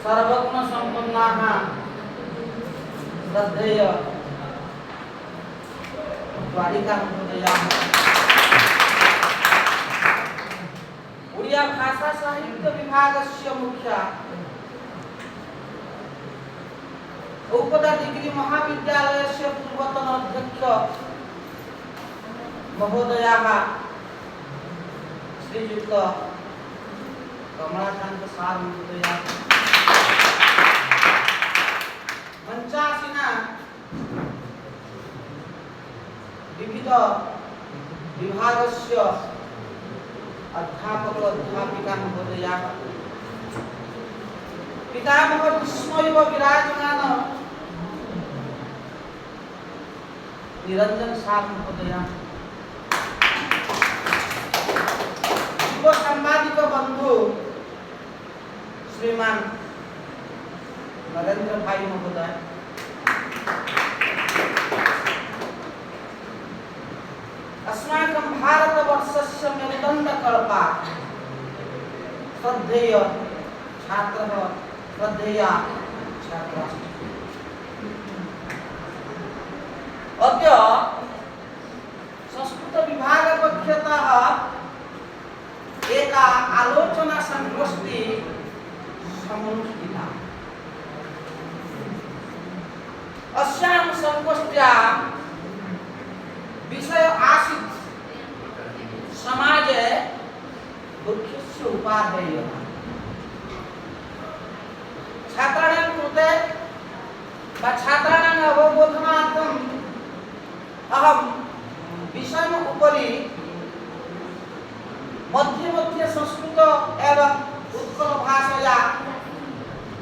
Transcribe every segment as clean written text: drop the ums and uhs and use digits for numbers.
सर्वगुण संपन्नाः श्रद्धेय द्वारिका महोदयाः ओडिया भाषा साहित्य विभागस्य मुख्या औपदा डिग्री महाविद्यालयस्य पूर्वतन अध्यक्ष महोदयाः श्रीयुक्त कमलाकांत सार महोदयाः मंचासीना विविध विभागस्य अध्यापक अध्यापिका महोदयाः पितामह विस्मयव विराजमान निरंजन सार महोदयाः युव सांबादिक बंधु श्रीमान नरेंद्र भाई महोदय अस्माकं भारतवर्षस्य मेरुदण्डकल्पा श्रद्धेय छात्रः श्रद्धेया छात्राः अद्य संस्कृत विभाग पक्षतः एका आलोचना संगोष्ठी समुचिता अस्यां संगोष्ठ्यां विषय आसीत् समाजे वृक्षस्य उपादेयः छात्राणां कृते वा छात्राणाम् अवबोधनार्थम् अहं विषयम् उपरि मध्ये मध्ये संस्कृत एवं उत्कल भाषया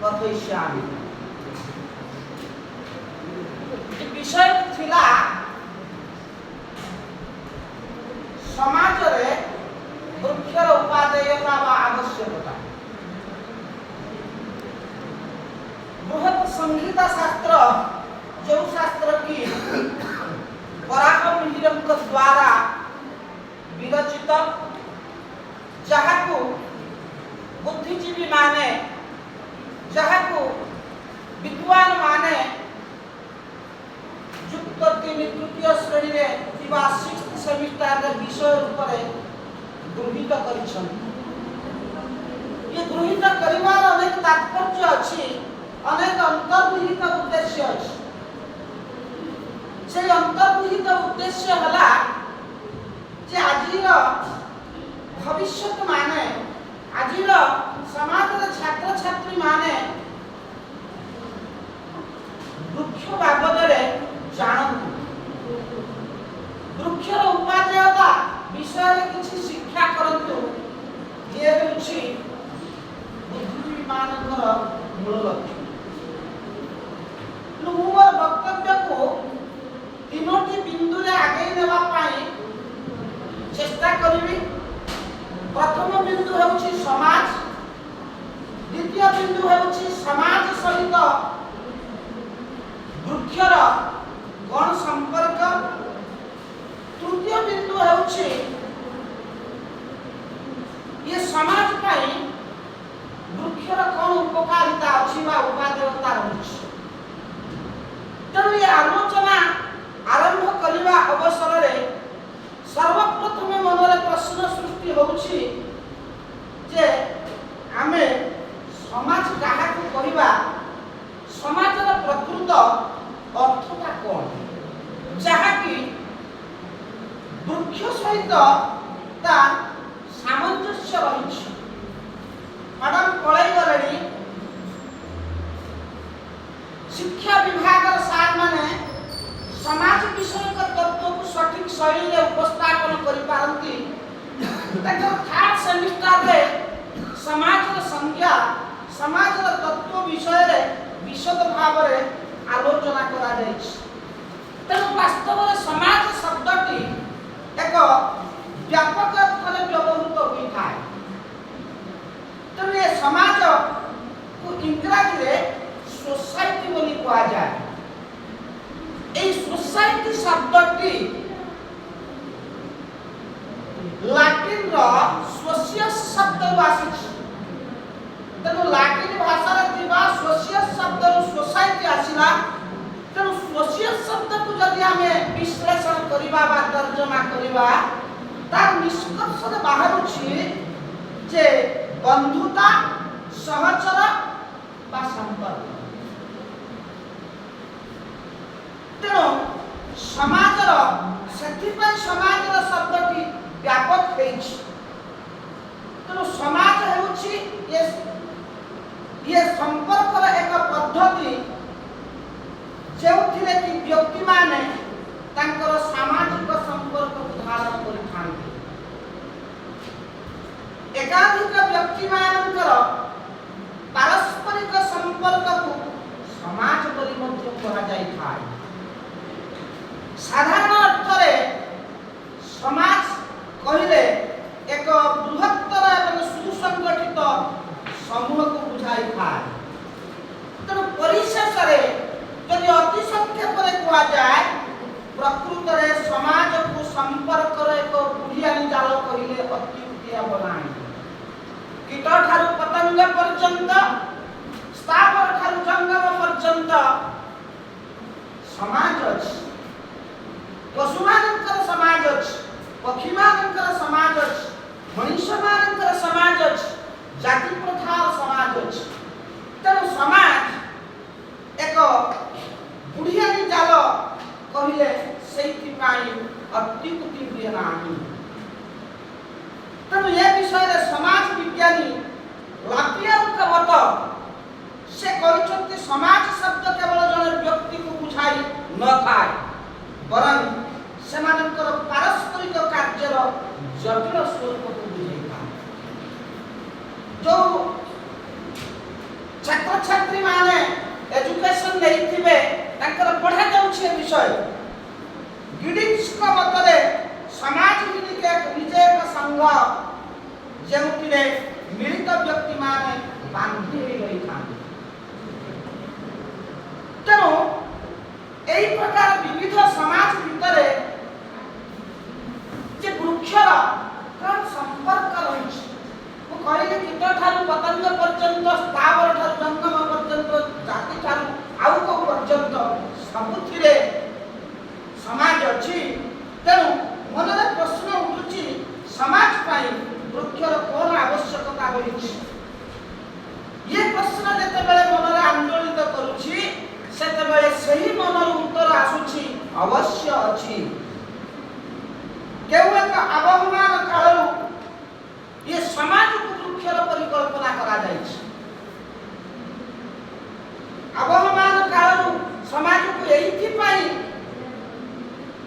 कथयिष्यामि। विषय थिला समाज रे वृक्षर उपादेयता वा आवश्यकता। बृहत् संहिता शास्त्र जो शास्त्र की पराक्रम मिहिरम द्वारा विरचित जहाकु बुद्धिजीवी माने जहाकु विद्वान माने युक्त 3 तृतीय श्रेणी रे किबा 6th सेमिस्टर रे विषय ऊपर गृहीत करिछन। ये गृहीत करिवार अनेक तात्पर्य अछि, अनेक अंतर्निहित उद्देश्य अछि। से अंतर्निहित उद्देश्य हला जे आजिर भविष्यत माने आजिर समाज रे छात्र छात्री माने वृक्ष बाबद रे जानतु, वृक्षर उपादेयता विषय रे किछि शिक्षा करंतु। ये होछि बुद्धिजीवी मानकर मूल लक्ष्य। मोर वक्तव्य को 3टी बिंदु रे आगे नेबा पाई चेष्टा करिवि। प्रथम बिंदु होछि समाज, द्वितीय बिंदु होछि समाज सहित वृक्षर कोन संपर्क, तृतीय बिंदु होछि ये समाज पाई वृक्षर कोन उपकारिता अछि वा उपादेयता अछि। तेणु ये आलोचना आरंभ करिवा अवसर रे सर्वप्रथम मनरे प्रश्न सृष्टि होछि जे आमे समाज काहाकु कहिबा, समाजर प्रकृत अर्थता कोन जहा कि वृक्ष सहित ता सामंजस्य रहिछि। मैडम पळाई गलेनी शिक्षा विभाग सार माने समाज विषय तत्व को सठिक शैली रे उपस्थापन करि पारंती। तकर 3rd सेमिस्टर रे समाज रे संज्ञा समाज रे तत्व विषय रे विशद भाव रे आलोचना करा जायछि। तेणु वास्तव रे समाज शब्दटी एक व्यापक अर्थ रे व्यवहृत होई थाए। तेणु ये समाज को इंग्रजी रे सोसाइटी बोली कहा जाए। এই সোসাইটি শব্দটি लाटिन रो सोसियस शब्द आसी। तेणु लाटिन भाषा रे କରିବା ତାର ନିଷ୍କର୍ଷରେ ବାହାରୁଛି ଯେ ବନ୍ଧୁତା ସହଚର ବା ସମ୍ପର୍କ। ତେଣୁ ସମାଜର ସେଥିପାଇଁ ସମାଜର ଶବ୍ଦଟି ବ୍ୟାପକ ହେଇଛି। ତେଣୁ ସମାଜ ହେଉଛି ଇଏ ସମ୍ପର୍କର ଏକ ପଦ୍ଧତି ଯେଉଁଥିରେ କି ବ୍ୟକ୍ତିମାନେ ତାଙ୍କର ସାମାଜିକ ସମ୍ପର୍କକୁ ଧାରଣ କରିଥାନ୍ତି। ଏକାଧିକ ବ୍ୟକ୍ତିମାନଙ୍କର ପାରସ୍ପରିକ ସମ୍ପର୍କକୁ ସମାଜ ବୋଲି ମଧ୍ୟ କୁହାଯାଇଥାଏ। ସାଧାରଣ ଅର୍ଥରେ ସମାଜ କହିଲେ ଏକ ବୃହତ୍ତର ଏବଂ ସୁସଂଗଠିତ ସମୂହକୁ ବୁଝାଇଥାଏ। ତେଣୁ ପରିଶେଷରେ ଯଦି ଅତି ସଂକ୍ଷେପରେ କୁହାଯାଏ, ପ୍ରକୃତରେ ସମାଜକୁ ସମ୍ପର୍କର ଏକ ବୁଢ଼ିଆଣି ଜାଲ କହିଲେ ଅତ୍ୟୁକ୍ତି ହେବ ନାହିଁ। କୀଟ ଠାରୁ ପତଙ୍ଗ ପର୍ଯ୍ୟନ୍ତ, ସ୍ଥାବର ଠାରୁ ଜଙ୍ଗମ ପର୍ଯ୍ୟନ୍ତ ସମାଜ ଅଛି। ପଶୁମାନଙ୍କର ସମାଜ ଅଛି, ପକ୍ଷୀମାନଙ୍କର ସମାଜ ଅଛି, ମଣିଷମାନଙ୍କର ସମାଜ ଅଛି, ଜାତି ପ୍ରଥାର ସମାଜ ଅଛି। ତେଣୁ ସମାଜ ଏକ ବୁଢ଼ିଆଣି ଜାଲ କହିଲେ ସେଇଥିପାଇଁ ଅତ୍ୟୁକ୍ତି ହୁଏ ନାହିଁ। ତେଣୁ ଏ ବିଷୟରେ ସମାଜ ବିଜ୍ଞାନୀ ଲାପିୟରଙ୍କ ମତ, ସେ କହିଛନ୍ତି ସମାଜ ଶବ୍ଦ କେବଳ ଜଣେ ବ୍ୟକ୍ତିକୁ ବୁଝାଇ ନଥାଏ, ବରଂ ସେମାନଙ୍କର ପାରସ୍ପରିକ କାର୍ଯ୍ୟର ଜଟିଳ ସ୍ୱରୂପକୁ ବୁଝାଇଥାଏ। ଯେଉଁ ଛାତ୍ରଛାତ୍ରୀମାନେ ଏଜୁକେସନ ନେଇଥିବେ ତାଙ୍କର ପଢ଼ାଯାଉଛି ଏ ବିଷୟ। ଗିଡିନ୍ସଙ୍କ ମତରେ ସମାଜ ନିଜେ ଏକ ସଂଘ ଯେଉଁଥିରେ ମିଳିତ ବ୍ୟକ୍ତିମାନେ ବାନ୍ଧି ହୋଇ ରହିଥାନ୍ତି। ତେଣୁ ଏହି ପ୍ରକାର ବିବିଧ ସମାଜ ଭିତରେ ଯେ ବୃକ୍ଷର କ'ଣ ସମ୍ପର୍କ ରହିଛି, ମୁଁ କହିଲି କୀଟ ଠାରୁ ପତଙ୍ଗ ପର୍ଯ୍ୟନ୍ତ, ସ୍ଥାବର ଠାରୁ ଜଙ୍ଗମ ପର୍ଯ୍ୟନ୍ତ, ଜାତି ଠାରୁ ଆଉ କୋଉ ପର୍ଯ୍ୟନ୍ତ ସବୁଥିରେ ସମାଜ ଅଛି। ତେଣୁ ମନରେ ପ୍ରଶ୍ନ ଉଠୁଛି, ସମାଜ ପାଇଁ ବୃକ୍ଷର କ'ଣ ଆବଶ୍ୟକତା ରହିଛି? ଏ ପ୍ରଶ୍ନ ଯେତେବେଳେ ମନରେ ଆନ୍ଦୋଳିତ କରୁଛି, ସେତେବେଳେ ସେହି ମନର ଉତ୍ତର ଆସୁଛି ଅବଶ୍ୟ ଅଛି। କେଉଁ ଏକ ଆବହମାନ କାଳରୁ ଏ ସମାଜକୁ ବୃକ୍ଷର ପରିକଳ୍ପନା କରାଯାଇଛି। ଆବହମାନ କାଳରୁ ସମାଜକୁ ଏଇଥିପାଇଁ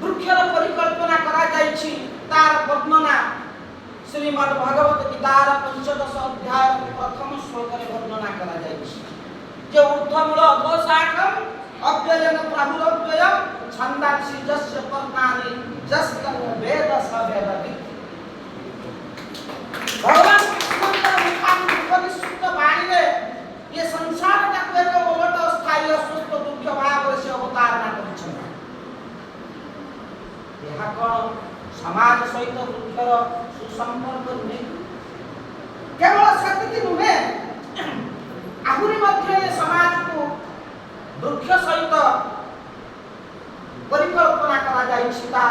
ବୃକ୍ଷର ପରିକଳ୍ପନା କରାଯାଇଛି, ତାର ବର୍ଣ୍ଣନା ଶ୍ରୀମଦ୍ ଭଗବତ ଗୀତାର 15 ଅଧ୍ୟାୟର ପ୍ରଥମ ଶ୍ଲୋକରେ ବର୍ଣ୍ଣନା କରାଯାଇଛି ଯେ ଊର୍ଦ୍ଧ୍ୱମୂଳ ଅଧୋଶାଖମ୍ ଅବ୍ୟୟଂ ପ୍ରାହୁରବ୍ୟୟଂ ଛନ୍ଦାଂସି ଯସ୍ୟ ପର୍ଣ୍ଣାନି ଯସ୍ତଂ ବେଦ ସ ବେଦବିତ୍। ଭଗବାନ କୃଷ୍ଣଙ୍କର ଉପନିଷଦ ବାଣୀରେ ଏ ସଂସାରଟାକୁ ଏକ ଓଲଟ ସ୍ଥାୟୀ ଅସୁସ୍ଥ ବୃକ୍ଷ ଭାବରେ ସେ ଅବତାରଣା କରିଛନ୍ତି। ଏହା କ'ଣ ସମାଜ ସହିତ ବୃକ୍ଷର ସୁସମ୍ପର୍କ ନୁହେଁ? କେବଳ ସେତିକି ନୁହେଁ, ଆହୁରି ମଧ୍ୟ ଏ ସମାଜକୁ ବୃକ୍ଷ ସହିତ ପରିକଳ୍ପନା କରାଯାଇଛି। ତା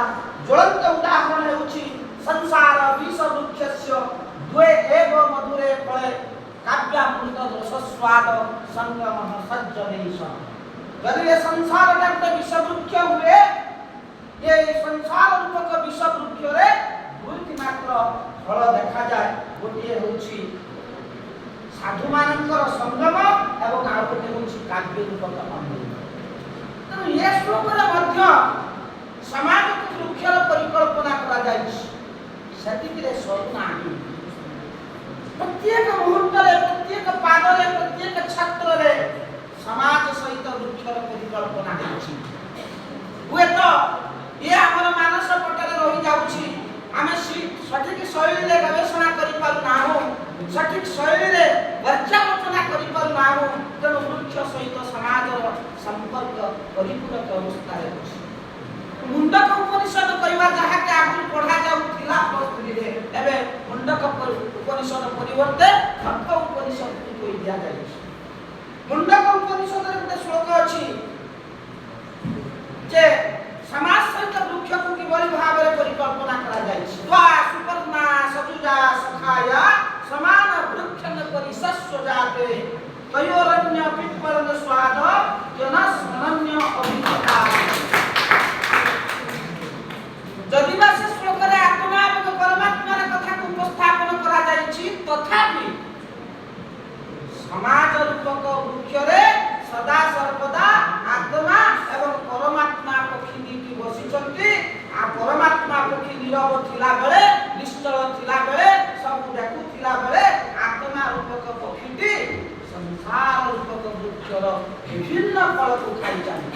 ଜ୍ୱଳନ୍ତ ଉଦାହରଣ ହେଉଛି ସଂସାର ବିଷ ବୃକ୍ଷସ୍ୟ ଦ୍ୱେ ଏବ ମଧୁରେ ଫଳେ କାବ୍ୟାମୃତ ରସସ୍ୱାଦ ସଂଗମଃ ସଜ୍ଜନୈଃ। ଯଦି ଏ ସଂସାରଟା ଗୋଟେ ବିଷ ବୃକ୍ଷ ହୁଏ, ଏ ସଂସାର ରୂପକ ବିଷ ବୃକ୍ଷରେ ଦୁଇଟି ମାତ୍ର ଫଳ ଦେଖାଯାଏ। ଗୋଟିଏ ହେଉଛି ସାଧୁମାନଙ୍କର ସଂଗମ ଏବଂ ଆଉ ଗୋଟେ ହେଉଛି କାବ୍ୟ ରୂପକ ଅମୃତ। ତେଣୁ ଏ ଶ୍ଲୋକରେ ମଧ୍ୟ ସମାଜକୁ ବୃକ୍ଷର ପରିକଳ୍ପନା କରାଯାଇଛି। ସେତିକିରେ ସରୁନାହିଁ। ପ୍ରତ୍ୟେକ ମୁହୂର୍ତ୍ତରେ, ପ୍ରତ୍ୟେକ ପାଦରେ, ପ୍ରତ୍ୟେକ ଛାତ୍ରରେ ସମାଜ ସହିତ ବୃକ୍ଷର ପରିକଳ୍ପନା ହେଉଛି। ହୁଏତ ଇଏ ଆମର ମାନସ ପଟରେ ରହିଯାଉଛି, ଆମେ ସଠିକ ଶୈଳୀରେ ଗବେଷଣା କରିପାରୁନାହୁଁ, ସଠିକ ଶୈଳୀରେ ପର୍ଯ୍ୟାଲୋଚନା କରିପାରୁନାହୁଁ। ତେଣୁ ବୃକ୍ଷ ସହିତ ସମାଜର ସମ୍ପର୍କ ପରିପୂରକ ଅବସ୍ଥାରେ ଅଛି। ମୁଣ୍ଡକ ଉପନିଷଦ କରିବା ଯାହାକି ଆଗରୁ ପଢ଼ାଯାଉଥିଲା +3ରେ, ଏବେ ମୁଣ୍ଡକ ଉପନିଷଦ ପରିବର୍ତ୍ତେ ଖଟ୍ଟ ଉପନିଷଦକୁ କହି ଦିଆଯାଇଛି। ମୁଣ୍ଡକ ଉପନିଷଦରେ ଗୋଟେ ଶ୍ଲୋକ ଅଛି ଯେ ସମାଜ ସହିତ ବୃକ୍ଷକୁ କିଭଳି ଭାବରେ ପରିକଳ୍ପନା କରାଯାଇଛି। स्वजाते तयोरन्य पिप्पलन स्वाद जनस्मरण्य अभिज्ञता। जदि बा से श्लोकरे आत्मा एवं परमात्मा कथा को उपस्थापन करा जायछि तथापि समाज रूपक वृक्षरे सदा सर्वदा आत्मा एवं परमात्मा पक्षी नीति बसिଛନ୍ତି। आ परमात्मा पक्षी नीरव थिला बेले निश्चल थिला बेले सब देखु थिला बेले आत्मा रूपक पक्षीटी संसार रूपक वृक्षर विभिन्न फल को खाई जाए।